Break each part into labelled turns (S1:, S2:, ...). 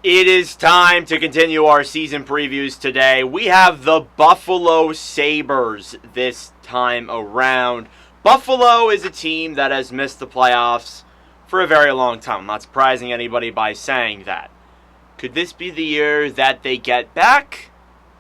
S1: It is time to continue our season previews today. We have the Buffalo Sabres this time around. Buffalo is a team that has missed the playoffs for a very long time. I'm not surprising anybody by saying that. Could this be the year that they get back?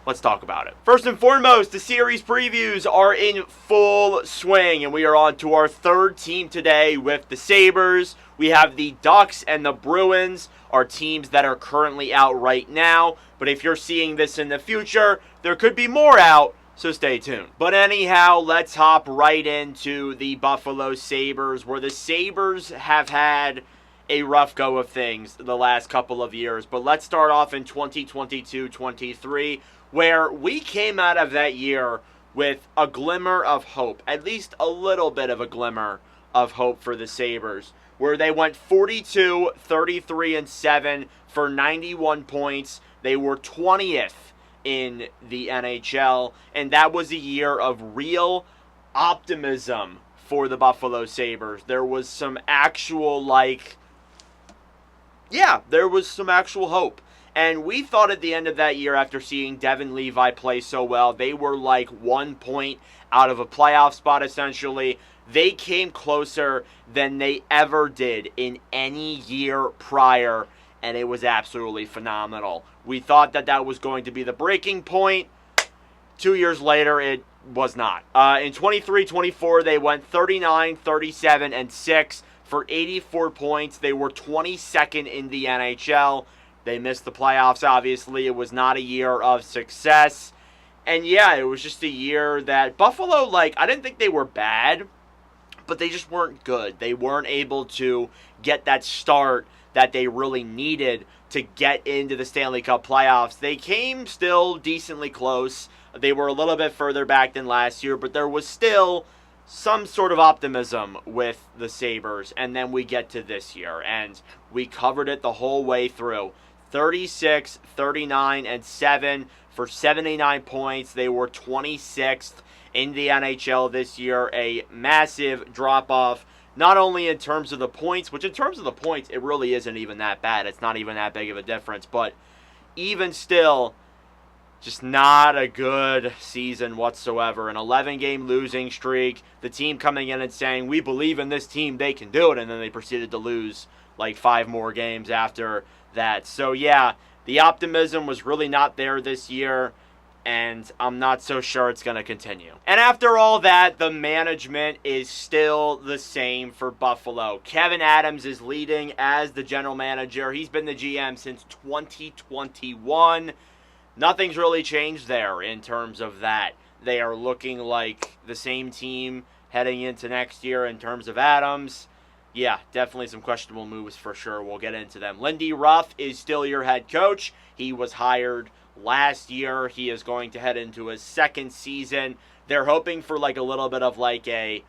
S1: Let's talk about it. First and foremost, the series previews are in full swing, and we are on to our third team today with the Sabres. We have the Ducks and the Bruins, are teams that are currently out right now. But if you're seeing this in the future, there could be more out, so stay tuned. But anyhow, let's hop right into the Buffalo Sabres, where the Sabres have had a rough go of things the last couple of years. But let's start off in 2022-23, where we came out of that year with a glimmer of hope, at least a little bit of a glimmer of hope for the Sabres, where they went 42, 33, and 7 for 91 points. They were 20th in the NHL, and that was a year of real optimism for the Buffalo Sabres. There was some actual, there was some actual hope. And we thought at the end of that year, after seeing Devin Levi play so well, they were like 1 point out of a playoff spot, essentially. They came closer than they ever did in any year prior, and it was absolutely phenomenal. We thought that that was going to be the breaking point. 2 years later, it was not. In 23-24, they went 39, 37, and 6 for 84 points. They were 22nd in the NHL. They missed the playoffs, obviously. It was not a year of success. And yeah, it was just a year that Buffalo, I didn't think they were bad, but they just weren't good. They weren't able to get that start that they really needed to get into the Stanley Cup playoffs. They came still decently close. They were a little bit further back than last year, but there was still some sort of optimism with the Sabres. And then we get to this year, and we covered it the whole way through. 36, 39, and 7 for 79 points. They were 26th in the NHL this year. A massive drop-off, not only in terms of the points, which in terms of the points, it really isn't even that bad. It's not even that big of a difference. But even still, just not a good season whatsoever. An 11-game losing streak. The team coming in and saying, we believe in this team, they can do it. And then they proceeded to lose 5 more games after that. So yeah, the optimism was really not there this year, and I'm not so sure it's going to continue. And after all that, the management is still the same for Buffalo. Kevin Adams is leading as the general manager. He's been the GM since 2021. Nothing's really changed there in terms of that. They are looking like the same team heading into next year in terms of Adams. Yeah, definitely some questionable moves for sure. We'll get into them. Lindy Ruff is still your head coach. He was hired last year. He is going to head into his second season. They're hoping for a little bit of a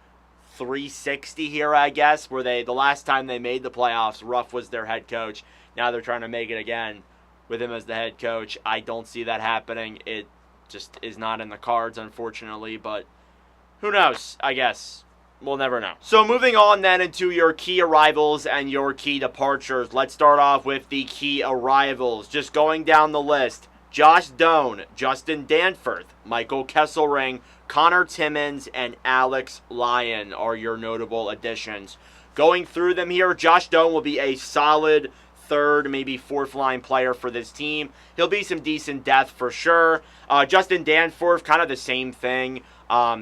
S1: 360 here, I guess, where the last time they made the playoffs, Ruff was their head coach. Now they're trying to make it again with him as the head coach. I don't see that happening. It just is not in the cards, unfortunately, but who knows, I guess. We'll never know. So moving on then into your key arrivals and your key departures. Let's start off with the key arrivals. Just going down the list. Josh Doan, Justin Danforth, Michael Kesselring, Connor Timmins, and Alex Lyon are your notable additions. Going through them here, Josh Doan will be a solid third, maybe fourth line player for this team. He'll be some decent depth for sure. Justin Danforth, kind of the same thing.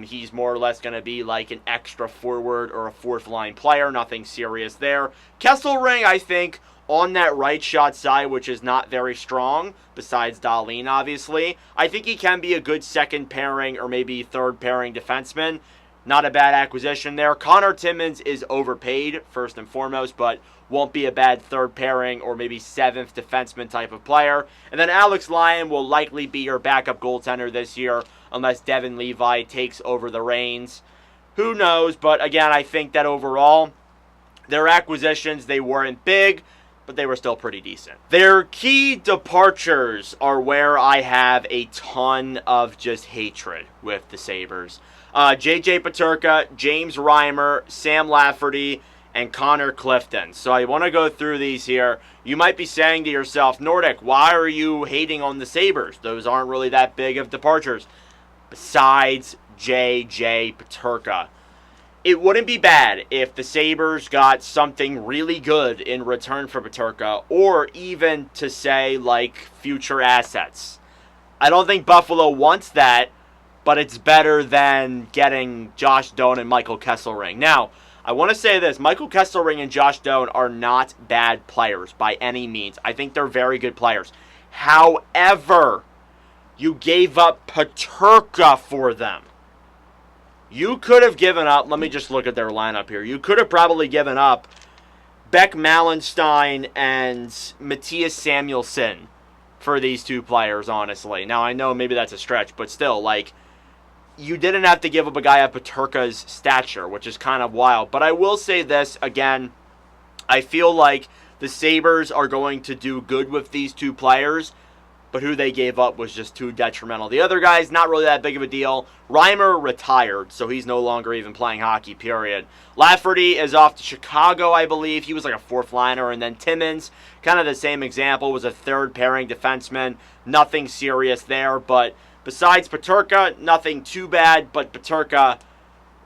S1: He's more or less going to be an extra forward or a fourth line player. Nothing serious there. Kesselring, I think, on that right shot side, which is not very strong, besides Dahlin, obviously. I think he can be a good second pairing or maybe third pairing defenseman. Not a bad acquisition there. Connor Timmins is overpaid, first and foremost, but won't be a bad third pairing or maybe seventh defenseman type of player. And then Alex Lyon will likely be your backup goaltender this year unless Devin Levi takes over the reins. Who knows? But again, I think that overall, their acquisitions, they weren't big, but they were still pretty decent. Their key departures are where I have a ton of just hatred with the Sabres. J.J. Peterka, James Reimer, Sam Lafferty, and Connor Clifton. So I want to go through these here. You might be saying to yourself, Nordic, why are you hating on the Sabres? Those aren't really that big of departures. Besides J.J. Peterka. It wouldn't be bad if the Sabres got something really good in return for Peterka, or even to say, like, future assets. I don't think Buffalo wants that, but it's better than getting Josh Doan and Michael Kesselring. Now, I want to say this. Michael Kesselring and Josh Doan are not bad players by any means. I think they're very good players. However, you gave up Peterka for them. You could have given up, let me just look at their lineup here. You could have probably given up Beck Mallenstein and Matthias Samuelsson for these two players, honestly. Now, I know maybe that's a stretch, but still, like, you didn't have to give up a guy of Peterka's stature, which is kind of wild. But I will say this, again, I feel like the Sabres are going to do good with these two players, but who they gave up was just too detrimental. The other guy's not really that big of a deal. Reimer retired, so he's no longer even playing hockey, period. Lafferty is off to Chicago, I believe. He was like a fourth liner. And then Timmins, kind of the same example, was a third pairing defenseman. Nothing serious there, but besides Peterka, nothing too bad, but Peterka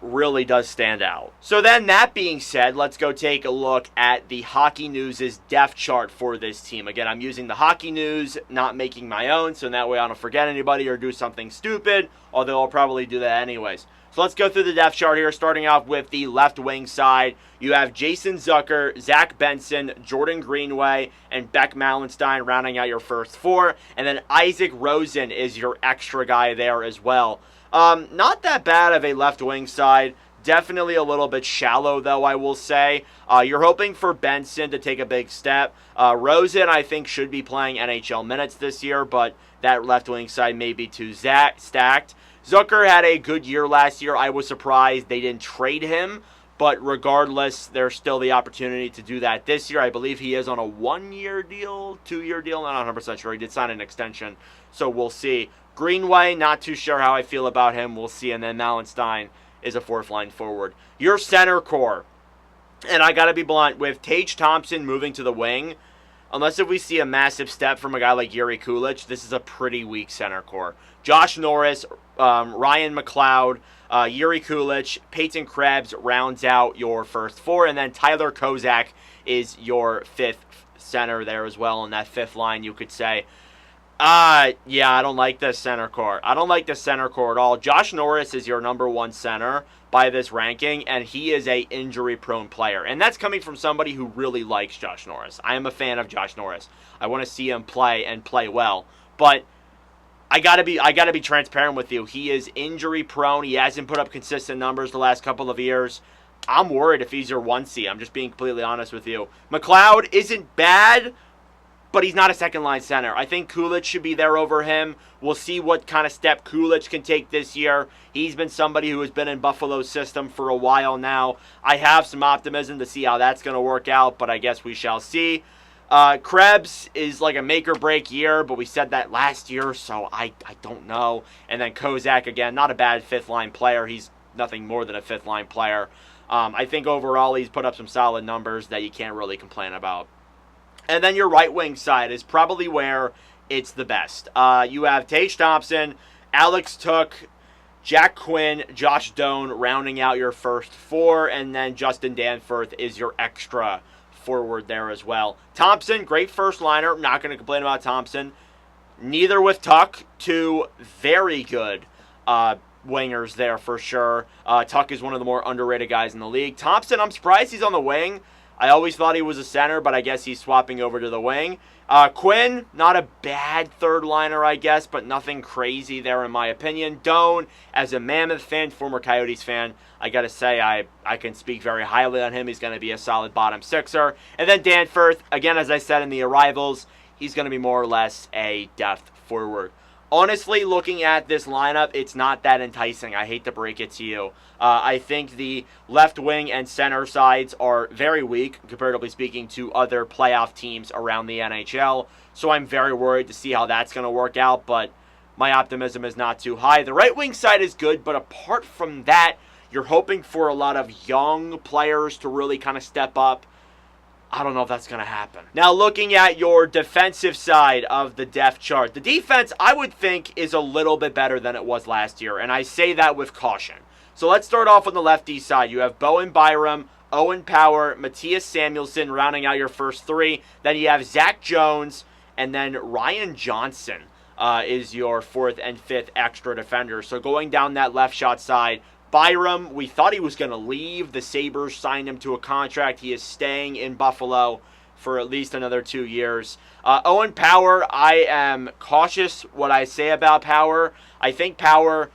S1: really does stand out. So then, that being said, let's go take a look at the Hockey News' depth chart for this team. Again, I'm using the Hockey News, not making my own, so that way I don't forget anybody or do something stupid, although I'll probably do that anyways. So let's go through the depth chart here, starting off with the left wing side. You have Jason Zucker, Zach Benson, Jordan Greenway, and Beck Mallenstein rounding out your first four, and then Isaac Rosen is your extra guy there as well. Not that bad of a left wing side. Definitely a little bit shallow, though, I will say. You're hoping for Benson to take a big step. Rosen, I think, should be playing NHL minutes this year, but that left wing side may be too stacked. Zucker had a good year last year. I was surprised they didn't trade him, but regardless, there's still the opportunity to do that this year. I believe he is on a 1-year deal, 2-year deal. I'm not 100% sure. He did sign an extension, so we'll see. Greenway, not too sure how I feel about him. We'll see. And then Mallenstein is a fourth line forward. Your center core. And I got to be blunt. With Tage Thompson moving to the wing, unless if we see a massive step from a guy like Yuri Kulich, this is a pretty weak center core. Josh Norris, Ryan McLeod, Yuri Kulich, Peyton Krebs rounds out your first four. And then Tyler Kozak is your fifth center there as well. On that fifth line, you could say. Yeah, I don't like this center core. I don't like this center core at all. Josh Norris is your number one center by this ranking, and he is a injury-prone player. And that's coming from somebody who really likes Josh Norris. I am a fan of Josh Norris. I want to see him play and play well. But I gotta be transparent with you. He is injury-prone. He hasn't put up consistent numbers the last couple of years. I'm worried if he's your 1C. I'm just being completely honest with you. McLeod isn't bad, but he's not a second-line center. I think Kulich should be there over him. We'll see what kind of step Kulich can take this year. He's been somebody who has been in Buffalo's system for a while now. I have some optimism to see how that's going to work out, but I guess we shall see. Krebs is like a make-or-break year, but we said that last year, so I don't know. And then Kozak, again, not a bad fifth-line player. He's nothing more than a fifth-line player. I think overall he's put up some solid numbers that you can't really complain about. And then your right wing side is probably where it's the best. You have Tage Thompson, Alex Took, Jack Quinn, Josh Doan rounding out your first four, and then Justin Danforth is your extra forward there as well. Thompson, great first liner. Not going to complain about Thompson. Neither with Tuck. Two very good wingers there for sure. Tuck is one of the more underrated guys in the league. Thompson, I'm surprised he's on the wing. I always thought he was a center, but I guess he's swapping over to the wing. Quinn, not a bad third liner, I guess, but nothing crazy there in my opinion. Doan, as a Mammoth fan, former Coyotes fan, I got to say I can speak very highly on him. He's going to be a solid bottom sixer. And then Danforth, again, as I said in the arrivals, he's going to be more or less a depth forward. Honestly, looking at this lineup, it's not that enticing. I hate to break it to you. I think the left wing and center sides are very weak, comparatively speaking, to other playoff teams around the NHL. So I'm very worried to see how that's going to work out, but my optimism is not too high. The right wing side is good, but apart from that, You're hoping for a lot of young players to really kind of step up. I don't know if that's going to happen. Now, looking at your defensive side of the depth chart, the defense, I would think, is a little bit better than it was last year, and I say that with caution. So let's start off on the lefty side. You have Bowen Byram, Owen Power, Matthias Samuelsson rounding out your first three. Then you have Zach Jones, and then Ryan Johnson is your fourth and fifth extra defender. So going down that left shot side, Byram, we thought he was going to leave. The Sabres signed him to a contract. He is staying in Buffalo for at least another 2 years. Owen Power, I am cautious what I say about Power. I think Power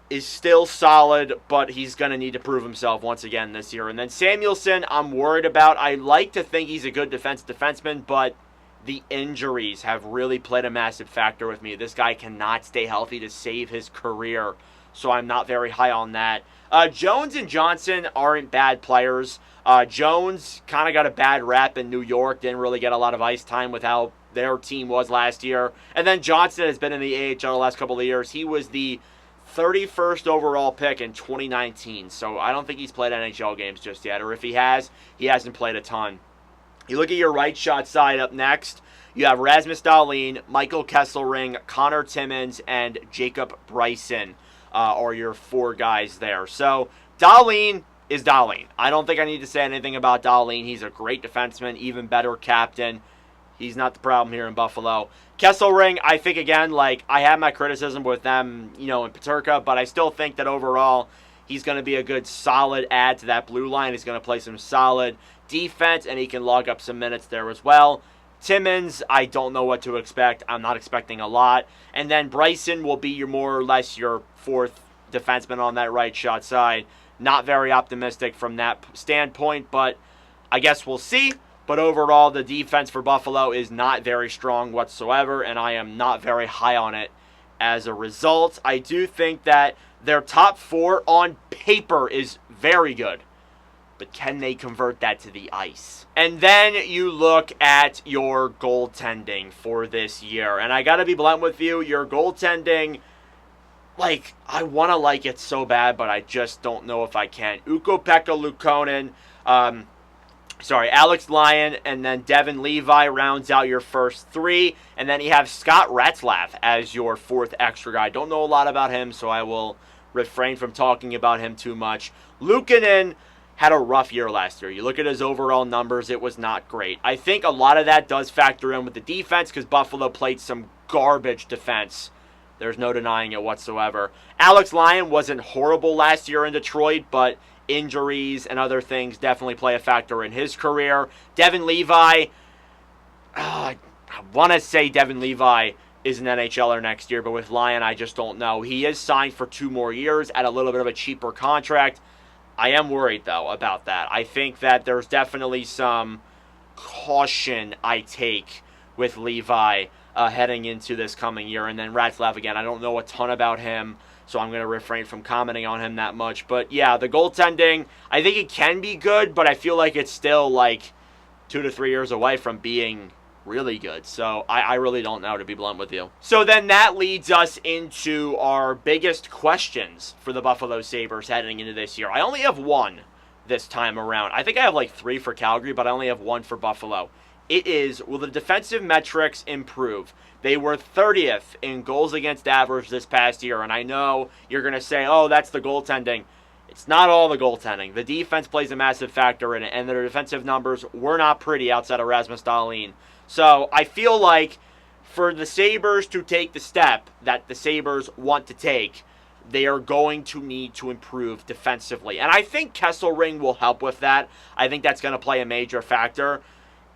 S1: is still solid, but he's going to need to prove himself once again this year. And then Samuelsson, I'm worried about. I like to think he's a good defenseman, but the injuries have really played a massive factor with me. This guy cannot stay healthy to save his career, so I'm not very high on that. Jones and Johnson aren't bad players. Jones kind of got a bad rap in New York, didn't really get a lot of ice time with how their team was last year. And then Johnson has been in the AHL the last couple of years. He was the 31st overall pick in 2019, so I don't think he's played NHL games just yet, or if he has, he hasn't played a ton. You look at your right shot side up next, you have Rasmus Dahlin, Michael Kesselring, Connor Timmins, and Jacob Bryson are your four guys there. So Dahlin is Dahlin. I don't think I need to say anything about Dahlin. He's a great defenseman, even better captain. He's not the problem here in Buffalo. Kesselring, I think, again, like, I have my criticism with them, in Paterka, but I still think that overall he's going to be a good, solid add to that blue line. He's going to play some solid defense, and he can log up some minutes there as well. Timmins, I don't know what to expect. I'm not expecting a lot. And then Bryson will be more or less your fourth defenseman on that right shot side. Not very optimistic from that standpoint, but I guess we'll see. But overall, the defense for Buffalo is not very strong whatsoever, and I am not very high on it as a result. I do think that their top four on paper is very good, but can they convert that to the ice? And then you look at your goaltending for this year, and I got to be blunt with you, your goaltending, I want to like it so bad, but I just don't know if I can. Ukko-Pekka Luukkonen, Alex Lyon, and then Devin Levi rounds out your first three. And then you have Scott Ratzlaff as your fourth extra guy. Don't know a lot about him, so I will refrain from talking about him too much. Luukkonen had a rough year last year. You look at his overall numbers, it was not great. I think a lot of that does factor in with the defense because Buffalo played some garbage defense. There's no denying it whatsoever. Alex Lyon wasn't horrible last year in Detroit, but injuries and other things definitely play a factor in his career. Devin Levi, I want to say Devin Levi is an NHLer next year, but with Lyon, I just don't know. He is signed for 2 more years at a little bit of a cheaper contract. I am worried, though, about that. I think that there's definitely some caution I take with Levi heading into this coming year. And then Ratzlaff, again, I don't know a ton about him, so I'm going to refrain from commenting on him that much. But yeah, the goaltending, I think it can be good, but I feel like it's still 2 to 3 years away from being really good. So I really don't know, to be blunt with you. So then that leads us into our biggest questions for the Buffalo Sabres heading into this year. I only have one this time around. I think I have 3 for Calgary, but I only have 1 for Buffalo. It is, will the defensive metrics improve? They were 30th in goals against average this past year, and I know you're going to say, oh, that's the goaltending. It's not all the goaltending. The defense plays a massive factor in it, and their defensive numbers were not pretty outside of Rasmus Dahlin. So I feel like for the Sabres to take the step that the Sabres want to take, they are going to need to improve defensively. And I think Kesselring will help with that. I think that's going to play a major factor.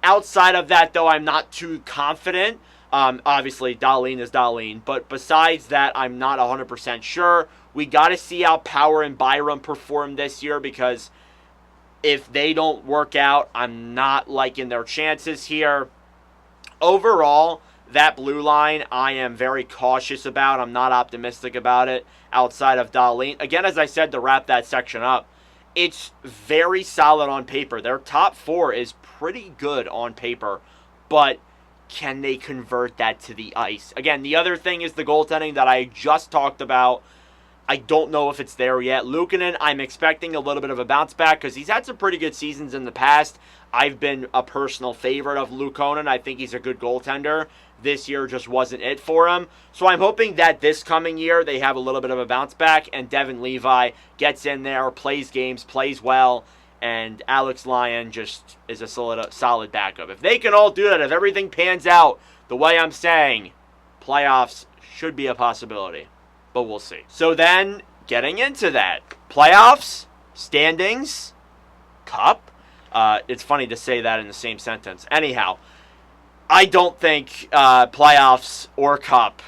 S1: Outside of that, though, I'm not too confident. Obviously, Dahlin is Dahlin. But besides that, I'm not 100% sure. We got to see how Power and Byram perform this year, because if they don't work out, I'm not liking their chances here. Overall, that blue line, I am very cautious about. I'm not optimistic about it outside of Dahlin. Again, as I said, to wrap that section up, it's very solid on paper. Their top 4 is pretty good on paper, but can they convert that to the ice? Again, the other thing is the goaltending that I just talked about. I don't know if it's there yet. Luukkonen, I'm expecting a little bit of a bounce back because he's had some pretty good seasons in the past. I've been a personal favorite of Luukkonen. I think he's a good goaltender. This year just wasn't it for him. So I'm hoping that this coming year they have a little bit of a bounce back and Devin Levi gets in there, plays games, plays well, and Alex Lyon just is a solid backup. If they can all do that, if everything pans out the way I'm saying, playoffs should be a possibility. But we'll see. So then, getting into that, playoffs, standings, cup. It's funny to say that in the same sentence. Anyhow, I don't think playoffs or cup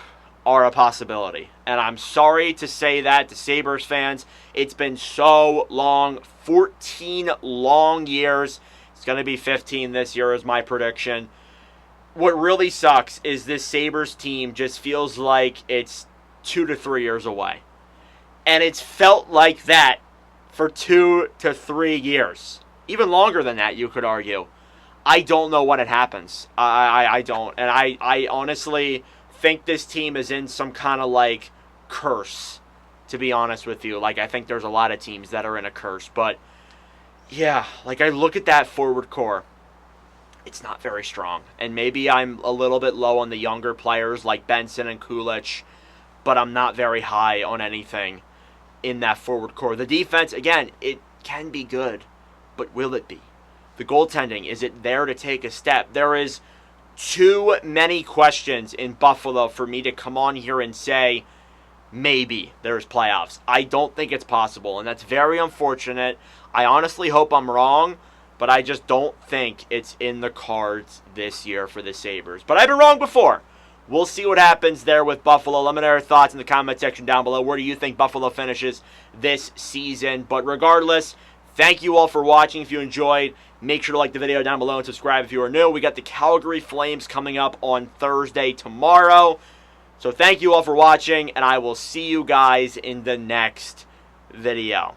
S1: are a possibility. And I'm sorry to say that to Sabres fans. It's been so long, 14 long years. It's going to be 15 this year is my prediction. What really sucks is this Sabres team just feels like it's 2 to 3 years away. And it's felt like that for 2 to 3 years. Even longer than that, you could argue. I don't know when it happens. I don't. And I honestly think this team is in some kind of like curse, to be honest with you. Like, I think there's a lot of teams that are in a curse. But, yeah, like I look at that forward core. It's not very strong. And maybe I'm a little bit low on the younger players like Benson and Kulich, but I'm not very high on anything in that forward core. The defense, again, it can be good, but will it be? The goaltending, is it there to take a step? There is too many questions in Buffalo for me to come on here and say, maybe there's playoffs. I don't think it's possible, and that's very unfortunate. I honestly hope I'm wrong, but I just don't think it's in the cards this year for the Sabres. But I've been wrong before. We'll see what happens there with Buffalo. Let me know your thoughts in the comment section down below. Where do you think Buffalo finishes this season? But regardless, thank you all for watching. If you enjoyed, make sure to like the video down below and subscribe if you are new. We got the Calgary Flames coming up on Thursday tomorrow. So thank you all for watching, and I will see you guys in the next video.